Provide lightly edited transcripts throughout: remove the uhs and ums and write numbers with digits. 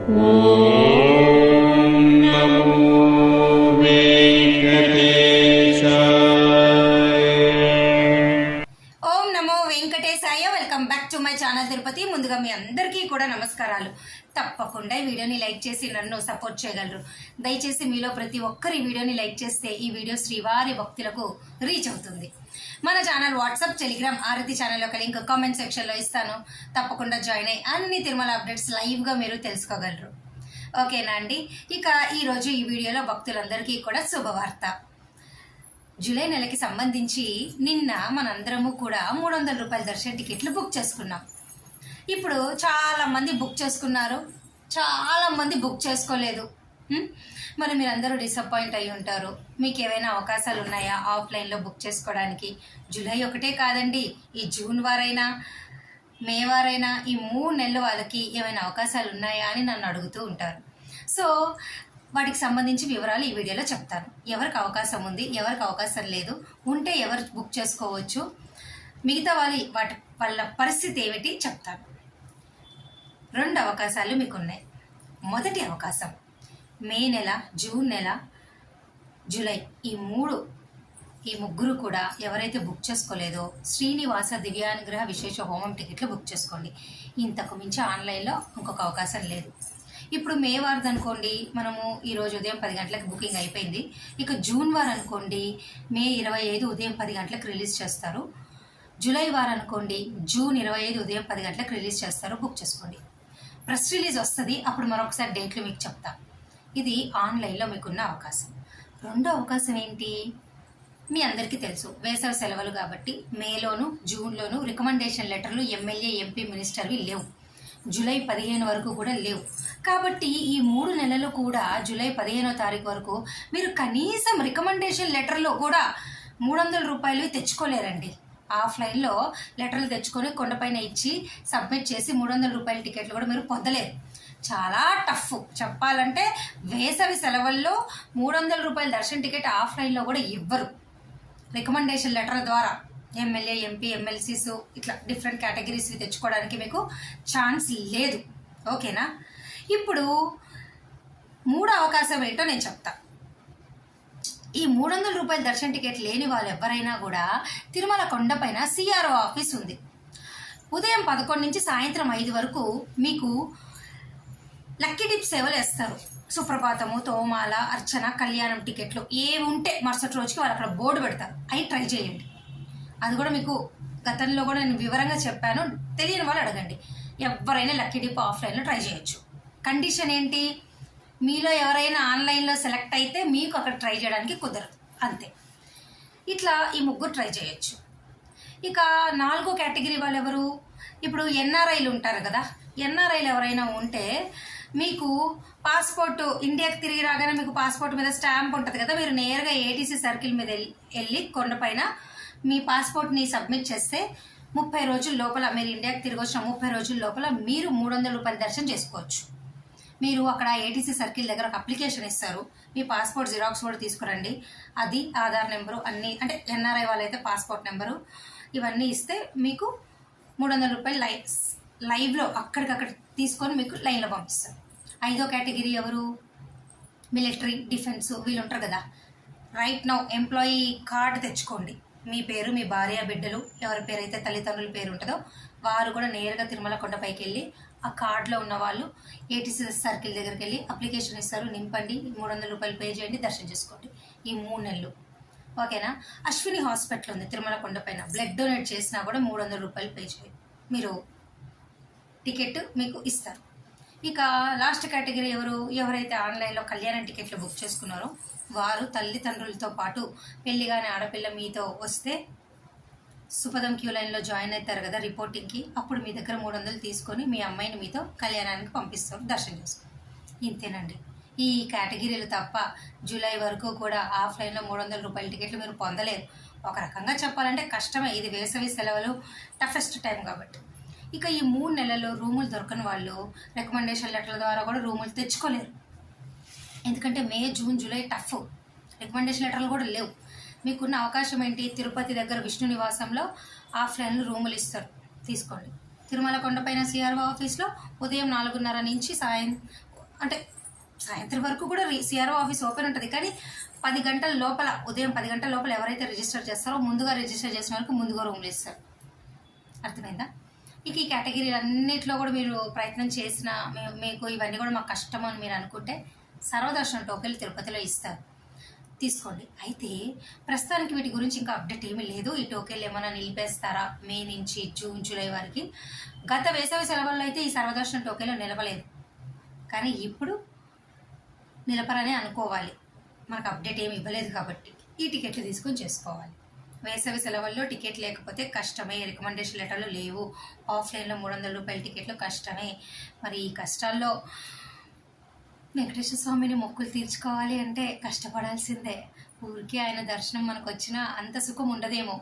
Welcome back to my channel Tirupati. ముందుగా మీ అందరికీ కూడా నమస్కారాలు. తప్పకుండా ఈ వీడియోని లైక్ చేసి నన్ను సపోర్ట్ చేయగలరు. దయచేసి మీలో ప్రతి ఒక్కరి వీడియోని లైక్ చేస్తే ఈ వీడియో శ్రీవారి భక్తులకు రీచ్ అవుతుంది. మన ఛానల్ వాట్సాప్, టెలిగ్రామ్, ఆరతి ఛానల్ యొక్క లింక్ కామెంట్ సెక్షన్లో ఇస్తాను. తప్పకుండా జాయిన్ అయ్యి అన్ని తిరుమల అప్డేట్స్ లైవ్గా మీరు తెలుసుకోగలరు. ఓకేనా అండి? ఇక ఈరోజు ఈ వీడియోలో భక్తులందరికీ కూడా శుభవార్త. జూలై నెలకి సంబంధించి నిన్న మనందరము కూడా 300 రూపాయల దర్శన టికెట్లు బుక్ చేసుకున్నాం. ఇప్పుడు చాలామంది బుక్ చేసుకున్నారు, చాలామంది బుక్ చేసుకోలేదు. మరి మీరందరూ డిసప్పాయింట్ అయి ఉంటారు. మీకు ఏవైనా అవకాశాలు ఉన్నాయా ఆఫ్లైన్లో బుక్ చేసుకోవడానికి? జూలై ఒకటే కాదండి, ఈ జూన్ వారైనా మే వారైనా ఈ 3 నెలల వాళ్ళకి ఏమైనా అవకాశాలు ఉన్నాయా అని నన్ను అడుగుతూ ఉంటారు. సో వాటికి సంబంధించి వివరాలు ఈ వీడియోలో చెప్తాను. ఎవరికి అవకాశం ఉంది, ఎవరికి అవకాశం లేదు, ఉంటే ఎవరు బుక్ చేసుకోవచ్చు, మిగతా వాళ్ళ పరిస్థితి ఏమిటి చెప్తాను. 2 అవకాశాలు మీకు ఉన్నాయి. మొదటి అవకాశం మే నెల, జూన్ నెల, జూలై ఈ ముగ్గురు కూడా ఎవరైతే బుక్ చేసుకోలేదో శ్రీనివాస దివ్యానుగ్రహ విశేష హోమం టికెట్లు బుక్ చేసుకోండి. ఇంతకు మించి ఆన్లైన్లో ఇంకొక అవకాశం లేదు. ఇప్పుడు మే వారిది అనుకోండి, మనము ఈరోజు ఉదయం 10 గంటలకు బుకింగ్ అయిపోయింది. ఇక జూన్ వారు అనుకోండి, మే 25 ఉదయం 10 గంటలకు రిలీజ్ చేస్తారు. జూలై వారు అనుకోండి, జూన్ 25 ఉదయం 10 గంటలకు రిలీజ్ చేస్తారు. బుక్ చేసుకోండి. ప్రెస్ రిలీజ్ వస్తుంది, అప్పుడు మరొకసారి డేట్లు మీకు చెప్తా. ఇది ఆన్లైన్లో మీకున్న అవకాశం. 2వ అవకాశం ఏంటి? మీ అందరికీ తెలుసు, వేసవి సెలవులు కాబట్టి మేలోను జూన్లోను రికమెండేషన్ లెటర్లు ఎమ్మెల్యే, ఎంపీ, మినిస్టర్వి లేవు. జూలై 15 వరకు కూడా లేవు. కాబట్టి ఈ 3 నెలలు కూడా జూలై 15వ తారీఖు వరకు మీరు కనీసం రికమెండేషన్ లెటర్లో కూడా 300 రూపాయలు తెచ్చుకోలేరండి. ఆఫ్లైన్లో లెటర్లు తెచ్చుకొని కొండపైన ఇచ్చి సబ్మిట్ చేసి 300 రూపాయల టికెట్లు కూడా మీరు పొందలేరు. చాలా టఫ్. చెప్పాలంటే వేసవి సెలవుల్లో 300 రూపాయల దర్శన టికెట్ ఆఫ్లైన్లో కూడా ఇవ్వరు. రికమెండేషన్ లెటర్ల ద్వారా ఎమ్మెల్యే, ఎంపీ, ఎమ్మెల్సీస్ ఇట్లా డిఫరెంట్ కేటగిరీస్వి తెచ్చుకోవడానికి మీకు ఛాన్స్ లేదు. ఓకేనా? ఇప్పుడు 3వ అవకాశం ఏంటో నేను చెప్తా. ఈ 300 రూపాయల దర్శన టికెట్ లేని వాళ్ళు ఎవరైనా కూడా తిరుమల కొండపైన సిఆర్ఓ ఆఫీస్ ఉంది. ఉదయం 11 నుంచి సాయంత్రం 5 వరకు మీకు లక్కీ డిప్ సేవలు వేస్తారు. సుప్రభాతము, తోమాల, అర్చన, కళ్యాణం టికెట్లు ఏవి ఉంటే మరుసటి రోజుకి వాళ్ళు అక్కడ బోర్డు పెడతారు. అవి ట్రై చేయండి. అది కూడా మీకు గతంలో కూడా నేను వివరంగా చెప్పాను. తెలియని వాళ్ళు అడగండి. ఎవరైనా లక్కీ డిప్ ఆఫ్లైన్లో ట్రై చేయొచ్చు. కండిషన్ ఏంటి? మీలో ఎవరైనా ఆన్లైన్లో సెలెక్ట్ అయితే మీకు అక్కడ ట్రై చేయడానికి కుదరదు, అంతే. ఇట్లా ఈ ముగ్గురు ట్రై చేయొచ్చు. ఇక 4వ కేటగిరీ వాళ్ళు ఎవరు? ఇప్పుడు ఎన్ఆర్ఐలు ఉంటారు కదా. ఎన్ఆర్ఐలు ఎవరైనా ఉంటే మీకు పాస్పోర్టు ఇండియాకి తిరిగి రాగానే మీకు పాస్పోర్ట్ మీద స్టాంప్ ఉంటుంది కదా. మీరు నేరుగా ఏటీసీ సర్కిల్ మీద వెళ్ళి కొండపైన మీ పాస్పోర్ట్ని సబ్మిట్ చేస్తే 30 రోజుల లోపల, మీరు ఇండియాకి తిరిగి వచ్చిన 30 రోజుల లోపల మీరు 300 రూపాయల దర్శనం చేసుకోవచ్చు. మీరు అక్కడ ఏటీసీ సర్కిల్ దగ్గర ఒక అప్లికేషన్ ఇస్తారు. మీ పాస్పోర్ట్ జిరాక్స్ కూడా తీసుకురండి. అది ఆధార్ నెంబరు అన్నీ, అంటే ఎన్ఆర్ఐ వాళ్ళైతే పాస్పోర్ట్ నెంబరు ఇవన్నీ ఇస్తే మీకు 300 రూపాయలు లైవ్లో అక్కడికక్కడ తీసుకొని మీకు లైన్లో పంపిస్తారు. 5వ కేటగిరీ ఎవరు? మిలిటరీ, డిఫెన్స్ వీళ్ళు ఉంటారు కదా. రైట్ నౌ ఎంప్లాయీ కార్డు తెచ్చుకోండి. మీ పేరు, మీ భార్య, బిడ్డలు ఎవరి పేరైతే తల్లిదండ్రుల పేరు ఉంటుందో వారు కూడా నేరుగా తిరుమల కొండపైకి వెళ్ళి ఆ కార్డులో ఉన్న వాళ్ళు ఏటీసీ సర్కిల్ దగ్గరికి వెళ్ళి అప్లికేషన్ ఇస్తారు. నింపండి, 300 రూపాయలు పే చేయండి, దర్శనం చేసుకోండి ఈ 3 నెలలు. ఓకేనా? అశ్విని హాస్పిటల్ ఉంది తిరుమల కొండపైన. బ్లడ్ డొనేట్ చేసినా కూడా 300 రూపాయలు పే చేయండి, మీరు టికెట్ మీకు ఇస్తారు. ఇక లాస్ట్ కేటగిరీ ఎవరు? ఎవరైతే ఆన్లైన్లో కళ్యాణం టికెట్లు బుక్ చేసుకున్నారో వారు తల్లిదండ్రులతో పాటు పెళ్లి కాని ఆడపిల్ల మీతో వస్తే సుపదం క్యూ లైన్లో జాయిన్ అవుతారు కదా రిపోర్టింగ్కి. అప్పుడు మీ దగ్గర 300 తీసుకొని మీ అమ్మాయిని మీతో కళ్యాణానికి పంపిస్తారు, దర్శనం చేసుకోండి. ఇంతేనండి. ఈ కేటగిరీలు తప్ప జూలై వరకు కూడా ఆఫ్లైన్లో 300 రూపాయల టికెట్లు మీరు పొందలేరు. ఒక రకంగా చెప్పాలంటే కష్టమే. ఇది వేసవి సెలవులు, టఫెస్ట్ టైం కాబట్టి. ఇక ఈ 3 నెలల్లో రూములు దొరకని వాళ్ళు రికమెండేషన్ లెటర్ల ద్వారా కూడా రూములు తెచ్చుకోలేరు. ఎందుకంటే మే, జూన్, జూలై టఫ్. రికమెండేషన్ లెటర్లు కూడా లేవు. మీకున్న అవకాశం ఏంటి? తిరుపతి దగ్గర విష్ణు నివాసంలో ఆఫ్లైన్లో రూములు ఇస్తారు, తీసుకోండి. తిరుమల కొండపైన సిఆర్ఓ ఆఫీస్లో ఉదయం 4:30 నుంచి అంటే సాయంత్రం వరకు కూడా సిఆర్ఓ ఆఫీస్ ఓపెన్ ఉంటుంది, కానీ 10 గంటల లోపల, ఉదయం 10 గంటల లోపల ఎవరైతే రిజిస్టర్ చేస్తారో ముందుగా రిజిస్టర్ చేసిన వాళ్ళకి ముందుగా రూమ్లు ఇస్తారు. అర్థమైందా? ఇక ఈ కేటగిరీలు అన్నింటిలో కూడా మీరు ప్రయత్నం చేసిన మీకు ఇవన్నీ కూడా మాకు కష్టం అని మీరు అనుకుంటే సర్వదర్శనం టోకెన్లు తిరుపతిలో ఇస్తారు, తీసుకోండి. అయితే ప్రస్తుతానికి వీటి గురించి ఇంకా అప్డేట్ ఏమీ లేదు. ఈ టోకెన్లు ఏమైనా నిలిపేస్తారా మే నుంచి జూన్ జూలై వరకు? గత వేసవి సెలవుల్లో అయితే ఈ సర్వదర్శనం టోకెన్లు నిలవలేదు, కానీ ఇప్పుడు నిలపరనే అనుకోవాలి. మనకు అప్డేట్ ఏమి ఇవ్వలేదు కాబట్టి ఈ టికెట్లు తీసుకొని చేసుకోవాలి. వేసవి సెలవుల్లో టికెట్ లేకపోతే కష్టమే, రికమెండేషన్ లెటర్లు లేవు, ఆఫ్లైన్లో 300 రూపాయల టికెట్లు కష్టమే. మరి ఈ కష్టాల్లో వెంకటేశ్వర స్వామిని మొక్కులు తీర్చుకోవాలి అంటే కష్టపడాల్సిందే. ఊరికే ఆయన దర్శనం మనకు వచ్చినా అంత సుఖం ఉండదేమో.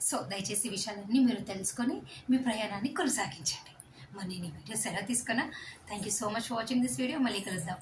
సో దయచేసి ఈ విషయాలన్నీ మీరు తెలుసుకొని మీ ప్రయాణాన్ని కొనసాగించండి. మరి నేను ఈ వీడియో సెలవు తీసుకున్నా. Thank you so much for watching this video. మళ్ళీ కలుద్దాం.